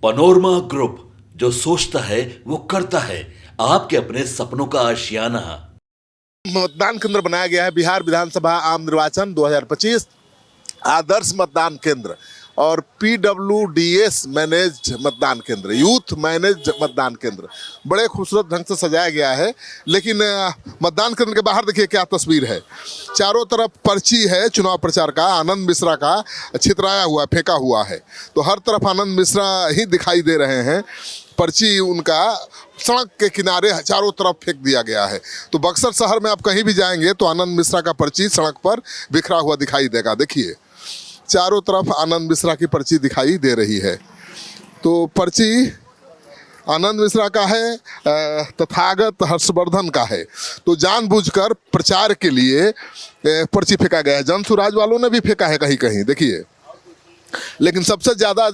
Panorama group, जो सोचता है वो करता है। आपके अपने सपनों का आशियाना। मतदान केंद्र बनाया गया है बिहार विधानसभा आम निर्वाचन 2025 आदर्श मतदान केंद्र और PWDS मैनेज्ड मतदान केंद्र, यूथ मैनेज्ड मतदान केंद्र। बड़े खूबसूरत ढंग से सजाया गया है। लेकिन मतदान केंद्र के बाहर देखिए क्या तस्वीर है। चारों तरफ पर्ची है चुनाव प्रचार का, आनंद मिश्रा का छितराया हुआ फेंका हुआ है। तो हर तरफ आनंद मिश्रा ही दिखाई दे रहे हैं। पर्ची उनका सड़क के किनारे चारों तरफ फेंक दिया गया है। तो बक्सर शहर में आप कहीं भी जाएंगे तो आनंद मिश्रा का पर्ची सड़क पर बिखरा हुआ दिखाई देगा। देखिए चारों तरफ आनंद मिश्रा की पर्ची दिखाई दे रही है। तो पर्ची आनंद मिश्रा का है, तथागत हर्षवर्धन का है। तो जानबूझकर प्रचार के लिए पर्ची फेंका गया है। जनसुराज वालों ने भी फेंका है कहीं कहीं, देखिए। लेकिन सबसे ज़्यादा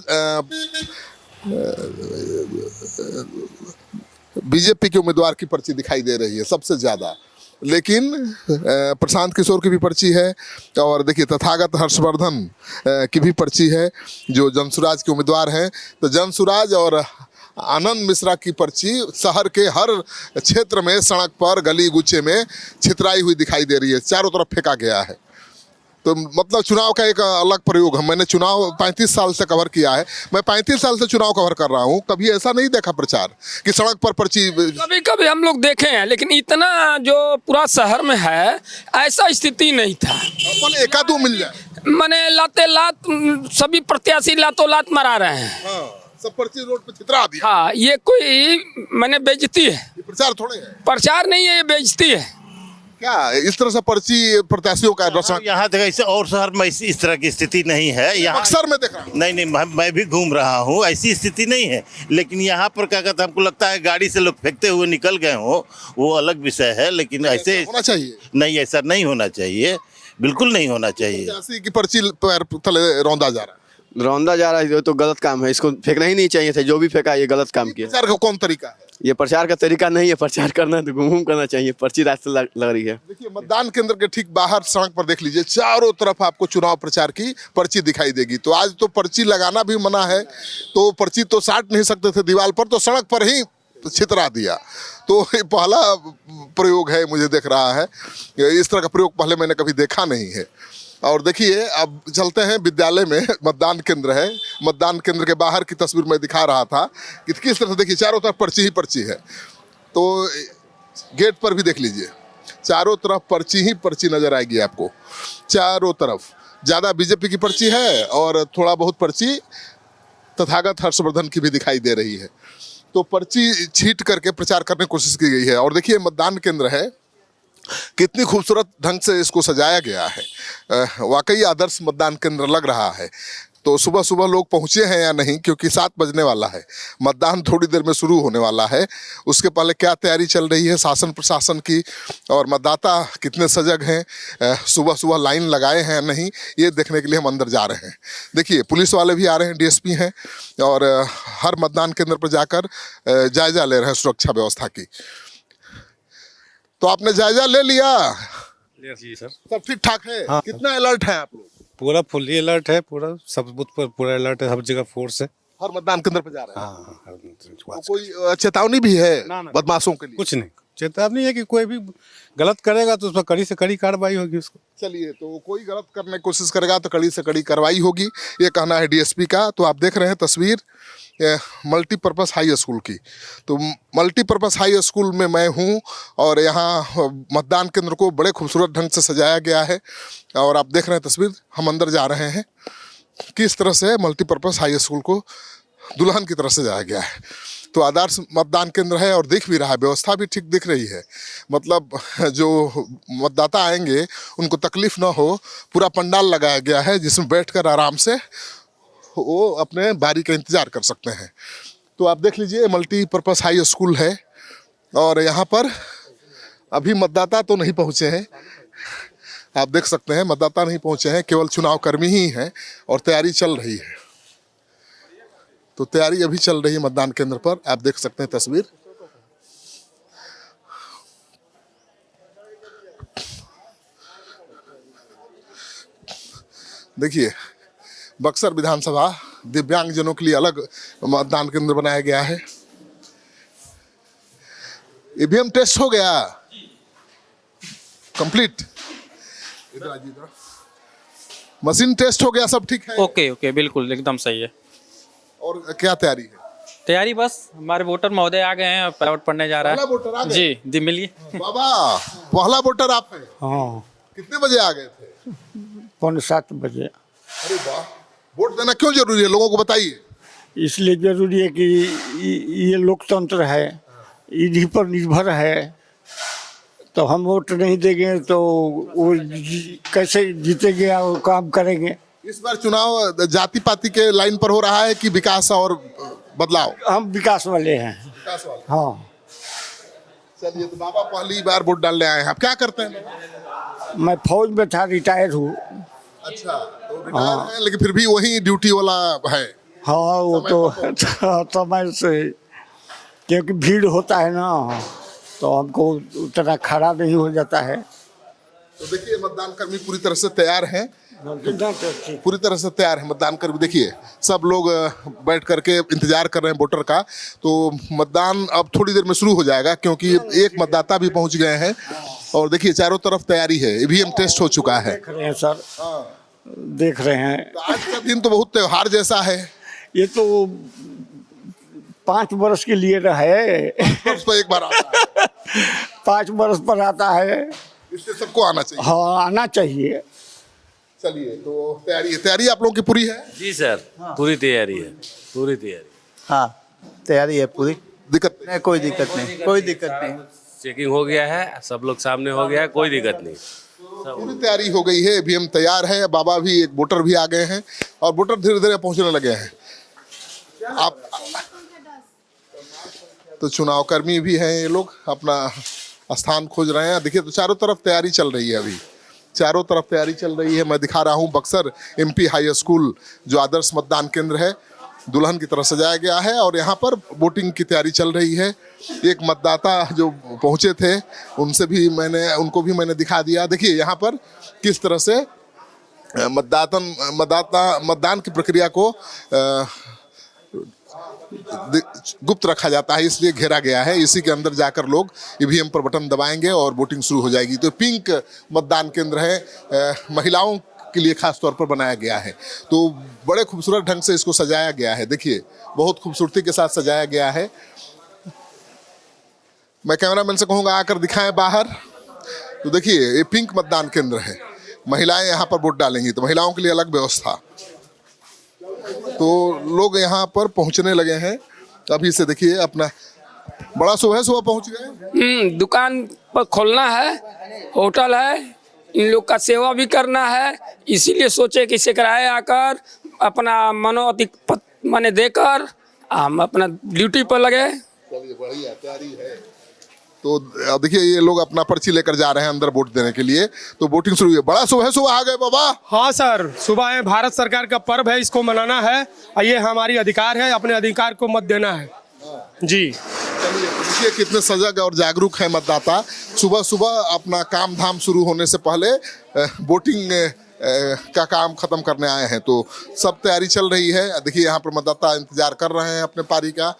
बीजेपी के उम्मीदवार की पर्ची दिखाई दे रही है सबसे ज़्यादा। लेकिन प्रशांत किशोर की भी पर्ची है और देखिए तथागत हर्षवर्धन की भी पर्ची है जो जनसुराज के उम्मीदवार हैं। तो जनसुराज और आनंद मिश्रा की पर्ची शहर के हर क्षेत्र में सड़क पर गली गुच्छे में छितराई हुई दिखाई दे रही है। चारों तरफ फेंका गया है। तो मतलब चुनाव का एक अलग प्रयोग है। मैंने चुनाव 35 साल से कवर किया है। मैं 35 साल से चुनाव कवर कर रहा हूँ। कभी ऐसा नहीं देखा प्रचार कि सड़क पर पर्ची। कभी कभी हम लोग देखे हैं, लेकिन इतना जो पूरा शहर में है ऐसा स्थिति नहीं था। अपन एका दो मिल जाए मैंने लाते लात सभी प्रत्याशी लातों लात मरा रहे हैं। हाँ, सब पर्ची रोड पे छितरा दिया। हाँ, ये कोई मैंने बेइज्जती है। ये प्रचार थोड़े है। प्रचार नहीं है, ये बेइज्जती है। क्या इस तरह से पर्ची प्रत्याशियों का रचना यहाँ तक ऐसे और शहर में इस तरह की स्थिति नहीं है। यहाँ अक्सर में देखा नहीं, मैं भी घूम रहा हूँ, ऐसी स्थिति नहीं है। लेकिन यहाँ पर क्या कहते हैं, हमको लगता है गाड़ी से लोग फेंकते हुए निकल गए हो, वो अलग विषय है। लेकिन ऐसे होना चाहिए नहीं, ऐसा नहीं होना चाहिए, बिल्कुल नहीं होना चाहिए। प्रत्याशी की पर्ची पैर तले रौंदा जा रहा है। ये तो गलत काम है। इसको फेंकना ही नहीं चाहिए था। जो भी फेंका ये गलत काम किया। प्रचार का कौन तरीका है? ये प्रचार का तरीका नहीं है। प्रचार करना तो घूम करना चाहिए। पर्ची रास्ते लग रही है। देखिए मतदान केंद्र के ठीक बाहर सड़क पर देख लीजिए, चारों तरफ आपको चुनाव प्रचार की पर्ची दिखाई देगी। तो आज तो पर्ची लगाना भी मना है, तो पर्ची तो साट नहीं सकते थे दीवार पर, तो सड़क पर ही छितरा दिया। तो ये पहला प्रयोग है मुझे दिख रहा है। इस तरह का प्रयोग पहले मैंने कभी देखा नहीं है। और देखिए अब चलते हैं विद्यालय में। मतदान केंद्र है। मतदान केंद्र के बाहर की तस्वीर मैं दिखा रहा था कि किस तरह से देखिए चारों तरफ पर्ची ही पर्ची है। तो गेट पर भी देख लीजिए, चारों तरफ पर्ची ही पर्ची नजर आएगी आपको। चारों तरफ ज़्यादा बीजेपी की पर्ची है और थोड़ा बहुत पर्ची तथागत हर्षवर्धन की भी दिखाई दे रही है। तो पर्ची छींट करके प्रचार करने की कोशिश की गई है। और देखिए मतदान केंद्र है, कितनी खूबसूरत ढंग से इसको सजाया गया है। वाकई आदर्श मतदान केंद्र लग रहा है। तो सुबह सुबह लोग पहुंचे हैं या नहीं, क्योंकि 7 बजने वाला है। मतदान थोड़ी देर में शुरू होने वाला है। उसके पहले क्या तैयारी चल रही है शासन प्रशासन की और मतदाता कितने सजग हैं, सुबह सुबह लाइन लगाए हैं या नहीं, ये देखने के लिए हम अंदर जा रहे हैं। देखिए पुलिस वाले भी आ रहे हैं, DSP हैं और हर मतदान केंद्र पर जाकर जायजा ले रहे हैं सुरक्षा व्यवस्था की। तो आपने जायजा ले लिया? जी सर, सब ठीक ठाक है? हाँ। कितना अलर्ट है आप लोग? पूरा फुल्ली अलर्ट है। पूरा सब बूथ पर पूरा अलर्ट है। हर जगह फोर्स है। हर मतदान केंद्र पर जा रहे हैं? हाँ, तो कोई चेतावनी भी है ना, ना। बदमाशों के लिए? कुछ नहीं, चेतावनी है कि कोई भी गलत करेगा तो उस पर कड़ी से कड़ी कार्रवाई होगी उसको। चलिए, तो कोई गलत करने की कोशिश करेगा तो कड़ी से कड़ी कार्रवाई होगी, ये कहना है DSP का। तो आप देख रहे हैं तस्वीर मल्टीपर्पज़ हाई स्कूल की। तो मल्टीपर्पज़ हाई स्कूल में मैं हूँ और यहाँ मतदान केंद्र को बड़े खूबसूरत ढंग से सजाया गया है। और आप देख रहे हैं तस्वीर, हम अंदर जा रहे हैं किस तरह से मल्टीपर्पज़ हाई स्कूल को दुल्हन की तरह सजाया गया है। तो आदर्श मतदान केंद्र है और दिख भी रहा है, व्यवस्था भी ठीक दिख रही है। मतलब जो मतदाता आएंगे उनको तकलीफ ना हो, पूरा पंडाल लगाया गया है जिसमें बैठकर आराम से वो अपने बारी का इंतज़ार कर सकते हैं। तो आप देख लीजिए मल्टीपर्पज़ हाई स्कूल है और यहाँ पर अभी मतदाता तो नहीं पहुँचे हैं। आप देख सकते हैं मतदाता नहीं पहुँचे हैं, केवल चुनाव कर्मी ही हैं और तैयारी चल रही है। तो तैयारी अभी चल रही है मतदान केंद्र पर, आप देख सकते हैं तस्वीर। देखिए बक्सर विधानसभा दिव्यांगजनों के लिए अलग मतदान केंद्र बनाया गया है। ईवीएम टेस्ट हो गया कंप्लीट। इधर आइए, इधर। मशीन टेस्ट हो गया, सब ठीक है? ओके ओके, बिल्कुल एकदम सही है। और क्या तैयारी है? तैयारी बस, हमारे वोटर महोदय आ गए हैं, पैवट पढ़ने जा रहा पहला वोटर आ है। गए? जी जी, मिलिए। बाबा, पहला वोटर आप हैं? हाँ, कितने बजे आ गए थे? 7:45 बजे। अरे वाह, वोट देना क्यों जरूरी है, लोगों को बताइए। इसलिए जरूरी है कि ये लोकतंत्र है, इन्हीं पर निर्भर है। तो हम वोट नहीं देंगे तो वो कैसे जीतेंगे और काम करेंगे। इस बार चुनाव जाति पाति के लाइन पर हो रहा है कि विकास और बदलाव? हम विकास वाले हैं। विकास वाले। हाँ, चलिए, तो बाबा पहली बार वोट डालने आए हैं, आप क्या करते हैं? मैं फौज में था, रिटायर हूँ। अच्छा, तो रिटायर हैं, लेकिन फिर भी वही ड्यूटी वाला है। हाँ, वो तो समय से, क्योंकि भीड़ होता है ना, तो हमको उतना खड़ा नहीं हो जाता है। तो देखिए, मतदान कर्मी पूरी तरह से तैयार हैं, पूरी तरह से तैयार है मतदान कर्मी। देखिए, सब लोग बैठ करके इंतजार कर रहे हैं वोटर का। तो मतदान अब थोड़ी देर में शुरू हो जाएगा, क्योंकि एक मतदाता भी पहुंच गए हैं। और देखिए, चारों तरफ तैयारी है, ईवीएम टेस्ट हो चुका है। देख रहे हैं सर, देख रहे हैं। तो आज का दिन तो बहुत त्योहार जैसा है। ये तो 5 वर्ष के लिए है। वर्ष पर एक बार आता है, 5 वर्ष पर आता है। इसलिए सबको आना चाहिए। हाँ, आना चाहिए। चलिए, तो तैयारी आप लोगों की पूरी है? जी सर, पूरी तैयारी है, पूरी तैयारी। हाँ, तैयारी है पूरी। दिक्कत नहीं, कोई दिक्कत नहीं, कोई दिक्कत नहीं। चेकिंग हो गया है, सब लोग सामने हो गया है, कोई दिक्कत नहीं। पूरी तैयारी हो गई है, ईवीएम तैयार है। बाबा भी, एक वोटर भी आ गए हैं और वोटर धीरे धीरे पहुंचने लगे हैं। आप तो चुनाव कर्मी भी हैं, ये लोग अपना स्थान खोज रहे हैं। देखिए, तो चारों तरफ तैयारी चल रही है, अभी चारों तरफ तैयारी चल रही है। मैं दिखा रहा हूँ बक्सर एमपी हाई स्कूल, जो आदर्श मतदान केंद्र है, दुल्हन की तरह सजाया गया है और यहाँ पर वोटिंग की तैयारी चल रही है। एक मतदाता जो पहुँचे थे, उनको भी मैंने दिखा दिया। देखिए, यहाँ पर किस तरह से मतदान की प्रक्रिया को गुप्त रखा जाता है, इसलिए घेरा गया है। इसी के अंदर जाकर लोग ईवीएम पर बटन दबाएंगे और वोटिंग शुरू हो जाएगी। तो पिंक मतदान केंद्र है, महिलाओं के लिए खास तौर पर बनाया गया है। तो बड़े खूबसूरत ढंग से इसको सजाया गया है। देखिए, बहुत खूबसूरती के साथ सजाया गया है। मैं कैमरामैन से कहूँगा आकर दिखाएं बाहर। तो देखिए, ये पिंक मतदान केंद्र है, महिलाएं यहाँ पर वोट डालेंगी, तो महिलाओं के लिए अलग व्यवस्था। तो लोग यहाँ पर पहुँचने लगे हैं अभी से। देखिए, अपना बड़ा सुबह पहुँच गए। दुकान पर खोलना है, होटल है, इन लोग का सेवा भी करना है। इसीलिए सोचे कि सेकराए आकर अपना मनोअधिक माने देकर हम अपना ड्यूटी पर लगे। चलिए, बढ़िया तैयारी है। तो देखिए, ये लोग अपना पर्ची लेकर जा रहे हैं अंदर वोट देने के लिए। तो वोटिंग शुरू हुई। बड़ा सुबह आ गए बाबा। हाँ सर, सुबह है, भारत सरकार का पर्व है, इसको मनाना है और ये हमारी अधिकार है, अपने अधिकार को मत देना है। जी, चलिए, देखिए कितने सजग और जागरूक है मतदाता। सुबह सुबह अपना काम धाम शुरू होने से पहले वोटिंग का काम खत्म करने आए हैं। तो सब तैयारी चल रही है। देखिए, यहाँ पर मतदाता इंतजार कर रहे हैं अपने पारी का।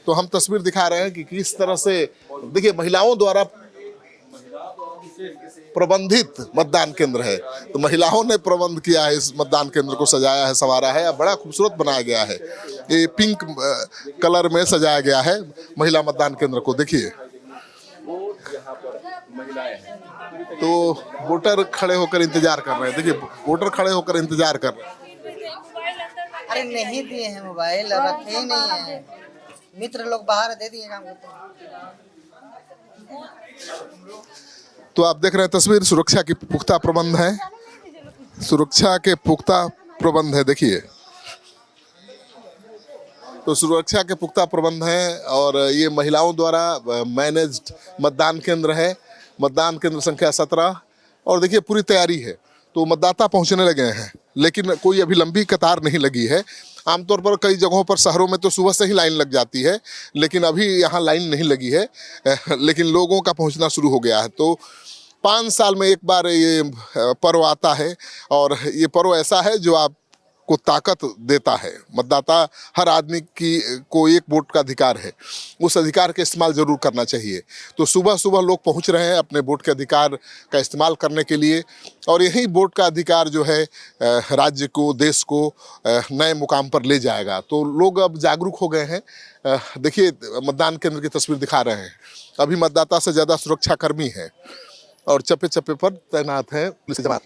तो हम तस्वीर दिखा रहे हैं कि किस तरह से, देखिए, महिलाओं द्वारा प्रबंधित मतदान केंद्र है। तो महिलाओं ने प्रबंध किया है, इस मतदान केंद्र को सजाया है, संवारा है, बड़ा खूबसूरत बनाया गया है। ये पिंक कलर में सजाया गया है महिला मतदान केंद्र को। देखिए, तो वोटर खड़े होकर इंतजार कर रहे हैं। देखिए, वोटर खड़े होकर इंतजार कर रहे हैं। अरे नहीं दिए हैं मोबाइल, रखे ही नहीं है, मित्र लोग बाहर दे दिए काम करते हैं। तो आप देख रहे हैं तस्वीर, सुरक्षा की पुख्ता प्रबंध है, सुरक्षा के पुख्ता प्रबंध है। देखिए, तो सुरक्षा के पुख्ता प्रबंध है और ये महिलाओं द्वारा मैनेज्ड मतदान केंद्र है। मतदान केंद्र संख्या 17। और देखिए, पूरी तैयारी है। तो मतदाता पहुंचने लगे हैं, लेकिन कोई अभी लंबी कतार नहीं लगी है। आमतौर पर कई जगहों पर, शहरों में तो सुबह से ही लाइन लग जाती है, लेकिन अभी यहाँ लाइन नहीं लगी है। लेकिन लोगों का पहुँचना शुरू हो गया है। तो 5 साल में एक बार ये पर्व आता है और ये पर्व ऐसा है जो आप को ताकत देता है। मतदाता, हर आदमी को एक वोट का अधिकार है, उस अधिकार का इस्तेमाल जरूर करना चाहिए। तो सुबह सुबह लोग पहुंच रहे हैं अपने वोट के अधिकार का इस्तेमाल करने के लिए, और यही वोट का अधिकार जो है राज्य को, देश को नए मुकाम पर ले जाएगा। तो लोग अब जागरूक हो गए हैं। देखिए, मतदान केंद्र की तस्वीर दिखा रहे हैं। अभी मतदाता से ज़्यादा सुरक्षाकर्मी हैं और चप्पे चप्पे पर तैनात हैं पुलिस जवान।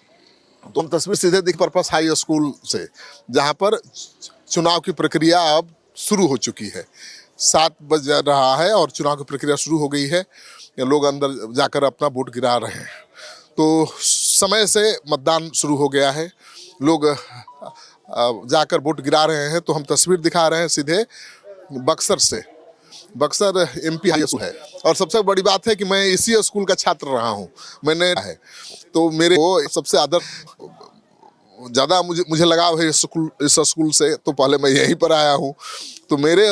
तो हम तस्वीर सीधे दिख पर्पस हाई स्कूल से, जहां पर चुनाव की प्रक्रिया अब शुरू हो चुकी है। 7 बज रहा है और चुनाव की प्रक्रिया शुरू हो गई है। लोग अंदर जाकर अपना वोट गिरा रहे हैं। तो समय से मतदान शुरू हो गया है, लोग जाकर वोट गिरा रहे हैं। तो हम तस्वीर दिखा रहे हैं सीधे बक्सर से। बक्सर MP हाई स्कूल है, और सबसे बड़ी बात है कि मैं इसी स्कूल का छात्र रहा हूँ। मैंने है तो मेरे को सबसे ज़्यादा मुझे लगाव है इस स्कूल से, तो पहले मैं यहीं पर आया हूँ। तो मेरे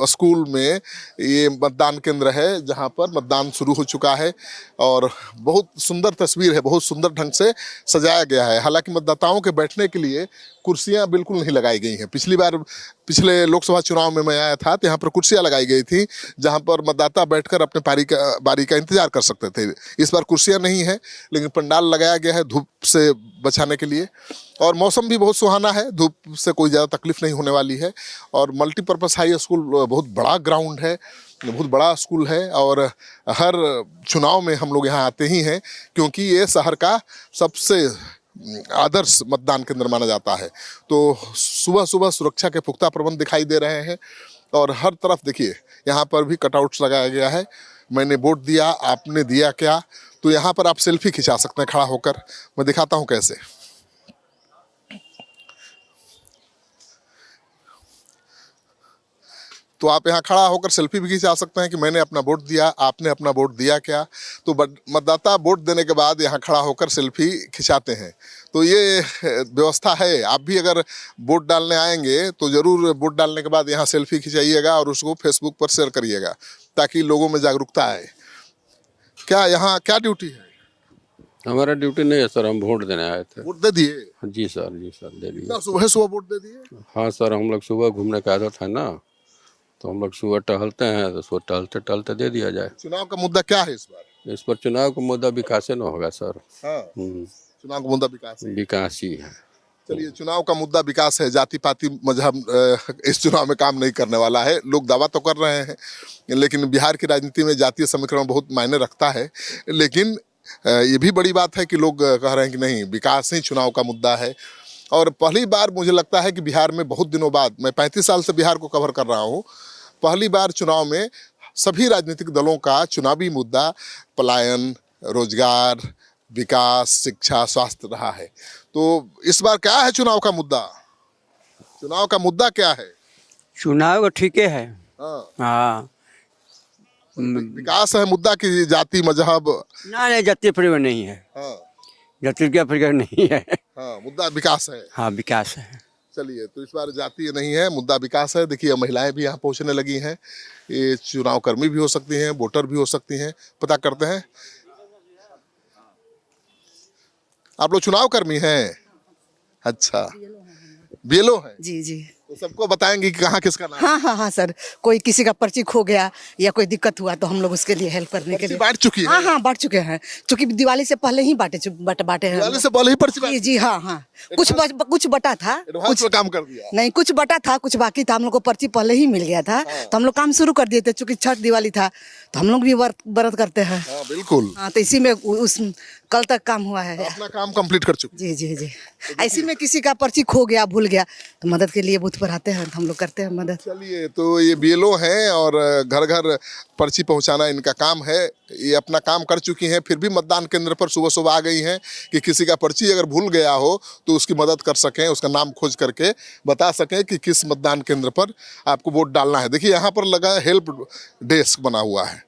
स्कूल में ये मतदान केंद्र है जहाँ पर मतदान शुरू हो चुका है, और बहुत सुंदर तस्वीर है, बहुत सुंदर ढंग से सजाया गया है। हालांकि मतदाताओं के बैठने के लिए कुर्सियाँ बिल्कुल नहीं लगाई गई हैं। पिछले लोकसभा चुनाव में मैं आया था तो यहाँ पर कुर्सियाँ लगाई गई थी, जहाँ पर मतदाता बैठकर अपने बारी का इंतजार कर सकते थे। इस बार कुर्सियाँ नहीं है, लेकिन पंडाल लगाया गया है धूप से बचाने के लिए, और मौसम भी बहुत सुहाना है, धूप से कोई ज़्यादा तकलीफ नहीं होने वाली है। और मल्टीपर्पज़ हाई स्कूल बहुत बड़ा ग्राउंड है, बहुत बड़ा स्कूल है, और हर चुनाव में हम लोग यहाँ आते ही हैं, क्योंकि ये शहर का सबसे आदर्श मतदान केंद्र माना जाता है। तो सुबह सुबह सुरक्षा के पुख्ता प्रबंध दिखाई दे रहे हैं, और हर तरफ देखिए यहाँ पर भी कटआउट्स लगाया गया है। मैंने वोट दिया, आपने दिया क्या? तो यहाँ पर आप सेल्फी खिंचा सकते हैं खड़ा होकर। मैं दिखाता हूँ कैसे। तो आप यहाँ खड़ा होकर सेल्फी भी खिंचा सकते हैं कि मैंने अपना वोट दिया, आपने अपना वोट दिया क्या? तो मतदाता वोट देने के बाद यहाँ खड़ा होकर सेल्फी खिंचाते हैं। तो ये व्यवस्था है। आप भी अगर वोट डालने आएंगे तो ज़रूर वोट डालने के बाद यहाँ सेल्फी खिंचाइएगा और उसको फेसबुक पर शेयर करिएगा, ताकि लोगों में जागरूकता आए। क्या यहाँ क्या ड्यूटी है? हमारा ड्यूटी नहीं है सर, हम वोट देने आए थे। वोट दे दिए? जी सर दे दिए। सुबह सुबह वोट दे दिए? हाँ सर, हम लोग सुबह घूमने का आदत है ना, तो हम लोग सुबह टहलते हैं, तो सुबह टहलते टहलते दे दिया जाए। चुनाव का मुद्दा क्या है इस बार? इस पर चुनाव का मुद्दा विकास न होगा सर। हाँ, चुनाव का मुद्दा विकास ही है। चलिए, चुनाव का मुद्दा विकास है, जाति पाति मजहब इस चुनाव में काम नहीं करने वाला है। लोग दावा तो कर रहे हैं, लेकिन बिहार की राजनीति में जातीय समीकरण बहुत मायने रखता है। लेकिन ये भी बड़ी बात है कि लोग कह रहे हैं कि नहीं, विकास ही चुनाव का मुद्दा है। और पहली बार मुझे लगता है कि बिहार में बहुत दिनों बाद, मैं 35 साल से बिहार को कवर कर रहा हूँ, पहली बार चुनाव में सभी राजनीतिक दलों का चुनावी मुद्दा पलायन, रोजगार, विकास, शिक्षा, स्वास्थ्य रहा है। तो इस बार क्या है चुनाव का मुद्दा? चुनाव का मुद्दा क्या है? चुनाव का ठीक है। हाँ, विकास है मुद्दा की जाति मजहब? ना, जातीय परिवर्तन नहीं है। हाँ, जाति का परिवर्तन नहीं है। हाँ, मुद्दा विकास है। हाँ, विकास है। चलिए, तो इस बार जातीय नहीं है, मुद्दा विकास है। देखिए, महिलाएं भी यहाँ पहुँचने लगी हैं। ये चुनाव कर्मी भी हो सकती हैं, वोटर भी हो सकती हैं। पता करते हैं। आप लोग चुनाव कर्मी हैं? अच्छा, BLO हैं? जी। तो सबको बताएंगे कि कहाँ किसका नाम? हाँ सर, कोई किसी का पर्ची खो गया या कोई दिक्कत हुआ तो हम लोग उसके लिए हेल्प करने के लिए बांट चुकी है? हाँ, बांट चुके हैं, क्योंकि दिवाली से पहले ही बांटे हैं। दिवाली से पहले ही पर्ची? जी हाँ। कुछ बटा था, कुछ काम कर दिया? नहीं, कुछ बटा था, कुछ बाकी था। हम लोग को पर्ची पहले ही मिल गया था, तो हम लोग काम शुरू कर दिए थे। चूंकि छठ दिवाली था तो हम लोग भी व्रत करते हैं। बिल्कुल। हाँ, तो इसी में कल तक काम हुआ है। अपना काम कंप्लीट कर चुके? जी। ऐसी में किसी का पर्ची खो गया, भूल गया, तो मदद के लिए बूथ पर आते हैं, हम लोग करते हैं मदद। चलिए, तो ये BLO हैं और घर घर पर्ची पहुंचाना इनका काम है। ये अपना काम कर चुकी हैं, फिर भी मतदान केंद्र पर सुबह सुबह आ गई हैं कि किसी का पर्ची अगर भूल गया हो तो उसकी मदद कर सकें, उसका नाम खोज करके बता सकें कि किस मतदान केंद्र पर आपको वोट डालना है। देखिए, यहाँ पर लगा है हेल्प डेस्क बना हुआ है।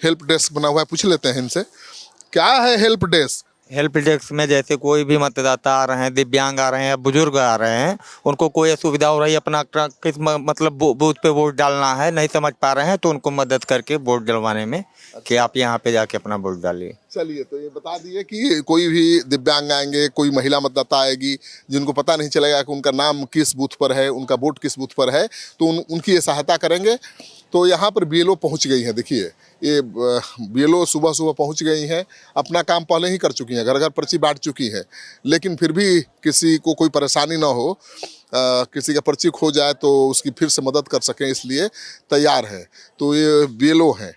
हेल्प डेस्क बना हुआ है, पूछ लेते हैं इनसे, क्या है हेल्प डेस्क? हेल्प डेस्क में जैसे कोई भी मतदाता आ रहे हैं, दिव्यांग आ रहे हैं या बुजुर्ग आ रहे हैं, उनको कोई असुविधा हो रही है, अपना किस मतलब बूथ पे वोट डालना है, नहीं समझ पा रहे हैं, तो उनको मदद करके वोट डलवाने में कि आप यहाँ पे जाके अपना वोट डालिए। चलिए, तो ये बता दिए कि कोई भी दिव्यांग आएंगे, कोई महिला मतदाता आएगी जिनको पता नहीं चलेगा कि उनका नाम किस बूथ पर है, उनका वोट किस बूथ पर है, तो उनकी ये सहायता करेंगे। तो यहाँ पर बीएलओ पहुँच गई हैं, देखिए ये बीएलओ सुबह सुबह पहुँच गई हैं, अपना काम पहले ही कर चुकी हैं, घर घर पर्ची बांट चुकी हैं, लेकिन फिर भी किसी को कोई परेशानी ना हो, किसी का पर्ची खो जाए तो उसकी फिर से मदद कर सकें, इसलिए तैयार है। तो ये बीएलओ हैं,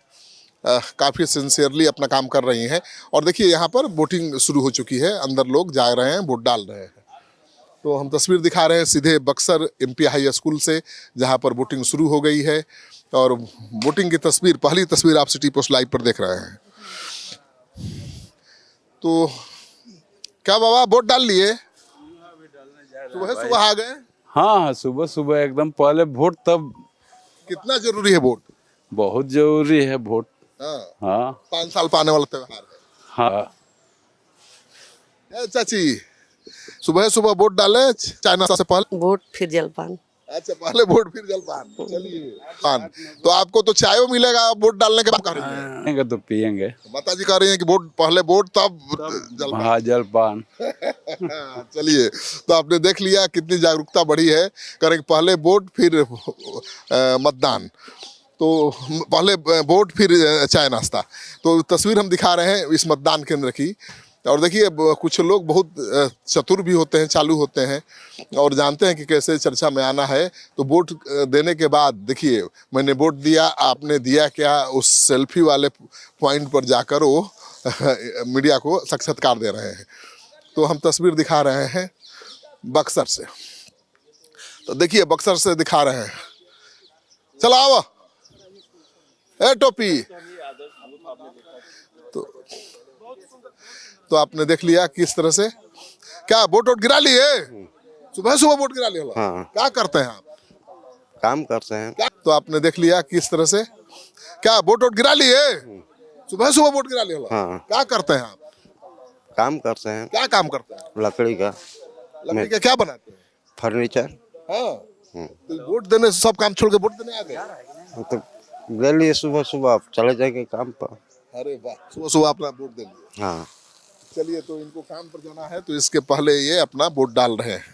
काफ़ी सिंसियरली अपना काम कर रही हैं। और देखिए यहाँ पर वोटिंग शुरू हो चुकी है, अंदर लोग जा रहे हैं, वोट डाल रहे हैं। तो हम तस्वीर दिखा रहे हैं सीधे बक्सर एमपी हाई स्कूल से, जहाँ पर वोटिंग शुरू हो गई है। और वोटिंग की तस्वीर, पहली तस्वीर आप सिटी पोस्ट लाइव पर देख रहे हैं। तो क्या बाबा वोट डाल लिए? सुबह सुबह आ गए? हाँ, सुबह सुबह एकदम पहले वोट, तब कितना जरूरी है वोट? बहुत जरूरी है वोट। हाँ 5 साल पाने वाला त्योहार है। हाँ। चाची, सुबह सुबह वोट डाले, चाय नाश्ता से पहले वोट फिर जलपान। अच्छा, पहले वोट फिर जलपान। चलिए, पान तो आपको तो चाय मिलेगा वोट डालने के बाद, कह रही हैं। तो पियेंगे। माता जी कह रही हैं कि वोट पहले वोट तब जलपान। हाँ, जलपान। चलिए, तो आपने देख लिया कितनी जागरूकता बढ़ी है, करें पहले वोट फिर मतदान, तो पहले वोट फिर चाय नाश्ता। तो तस्वीर हम दिखा रहे हैं इस मतदान केंद्र की। और देखिए, कुछ लोग बहुत चतुर भी होते हैं, चालू होते हैं और जानते हैं कि कैसे चर्चा में आना है। तो वोट देने के बाद देखिए, मैंने वोट दिया, आपने दिया क्या, उस सेल्फी वाले पॉइंट पर जाकर वो मीडिया को साक्षात्कार दे रहे हैं। तो हम तस्वीर दिखा रहे हैं बक्सर से। तो देखिए, बक्सर से दिखा रहे हैं। चलो आओ, ए टोपी। तो आपने देख लिया किस तरह से, क्या वोट गिरा लिए? सुबह सुबह वोट गिरा लिया? हाँ। क्या करते हैं आप? काम करते हैं। तो आपने देख लिया किस तरह से, क्या वोट गिरा लिए? सुबह सुबह वोट गिरा लिया? हाँ। क्या करते हैं आप? काम करते हैं। क्या काम करते हैं? लकड़ी का। लकड़ी का क्या बनाते हैं? फर्नीचर। हाँ। तो वोट देने सब काम छोड़ के वोट देने आ गए? तो ले लिए सुबह सुबह, आप चले जाएंगे काम पर। अरे वाह, सुबह सुबह अपना वोट दे लिए। हाँ। चलिए, तो इनको काम पर जाना है, तो इसके पहले ये अपना वोट डाल रहे हैं।